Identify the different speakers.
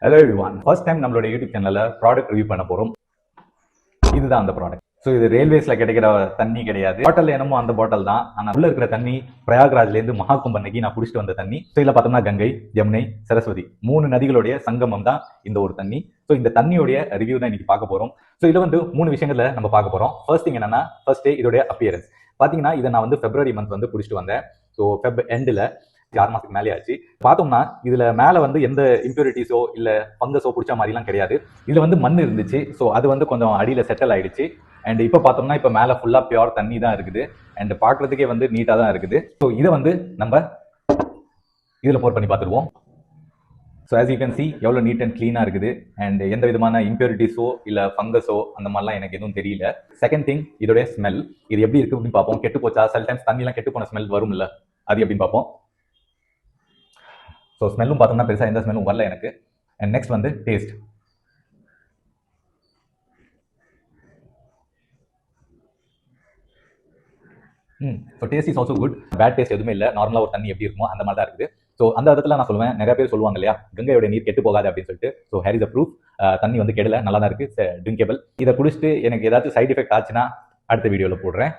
Speaker 1: Hello everyone. First time நம்மளோட YouTube சேனல்ல product review பண்ண போறோம். இதுதான் அந்த ப்ராடக்ட். ஸோ இது ரயில்வேஸ்ல கிடைக்கிற தண்ணி கிடையாது. பாட்டில் என்னமோ அந்த பாட்டில் தான். ஆனால் உள்ள இருக்கிற தண்ணி பிரயாக்ராஜ்ல இருந்து மகாகும்பன்னைக்கு நான் குடிச்சிட்டு வந்த தண்ணி. ஸோ இதில் பார்த்தோம்னா கங்கை, யமுனை, சரஸ்வதி 3 நதிகளுடைய சங்கமம் தான் இந்த ஒரு தண்ணி. ஸோ இந்த தண்ணியோடைய ரிவ்யூ தான் இன்னைக்கு பார்க்க போறோம். ஸோ இதுல வந்து 3 விஷயங்களை நம்ம பார்க்க போறோம். ஃபர்ஸ்ட் திங் என்னன்னா, ஃபர்ஸ்ட் இதோடைய அப்பியரன்ஸ். பாத்தீங்கன்னா இதை நான் வந்து பிப்ரவரி மந்த் வந்து குடிச்சிட்டு வந்தேன். ஸோ ஃபெப் எண்டில் 6 மாசத்துக்கு மேலே ஆச்சு. பார்த்தோம்னா இதுல மேல வந்து எந்த இம்பியூரிட்டிஸோ இல்ல ஃபங்கஸோ பிடிச்ச மாதிரிலாம் கிடையாது. இதுல வந்து மண் இருந்துச்சு. ஸோ அது வந்து கொஞ்சம் அடியில செட்டில் ஆயிடுச்சு. அண்ட் இப்போ பார்த்தோம்னா இப்போ மேல ஃபுல்லா பியூர் தண்ணி தான் இருக்குது. அண்ட் பார்க்கறதுக்கே வந்து நீட்டா தான் இருக்குது. ஸோ இதை வந்து நம்ம இதுல போர் பண்ணி பார்த்துருவோம். So as you can see எவ்வளோ நீட் அண்ட் கிளீனாக இருக்குது. அண்ட் எந்த விதமான இம்பியூரிட்டிஸோ இல்லை ஃபங்கஸோ அந்த மாதிரிலாம் எனக்கு எதுவும் தெரியல. செகண்ட் திங், இதோடைய ஸ்மெல். இது எப்படி இருக்கு அப்படின்னு பார்ப்போம். கெட்டு போச்சா, சில டைம்ஸ் தண்ணிலாம் கெட்டு போன ஸ்மெல் வரும்ல, அது எப்படின்னு பார்ப்போம். ஸோ ஸ்மெல்லும் பார்த்தோம்னா பெருசாக எந்த ஸ்மெல்லும் வரல எனக்கு. அண்ட் நெக்ஸ்ட் வந்து taste. So taste is also good. Bad taste எதுவுமே இல்லை. நார்மலாக ஒரு தண்ணி எப்படி இருக்குமோ அந்த மாதிரி தான் இருக்குது. ஸோ அந்த இடத்துல நான் சொல்லுவேன், நிறைய பேர் சொல்லுவாங்க இல்லையா, கங்கையோட நீர் கெட்டு போகாது அப்படின்னு சொல்லிட்டு. So hair is a proof. தண்ணி வந்து கெடல, நல்லா தான் இருக்கு, ட்ரிங்கபிள். இதை குடிச்சிட்டு எனக்கு ஏதாச்சும் சைட் எஃபெக்ட் ஆச்சுன்னா அடுத்த வீடியோவில் போடுறேன்.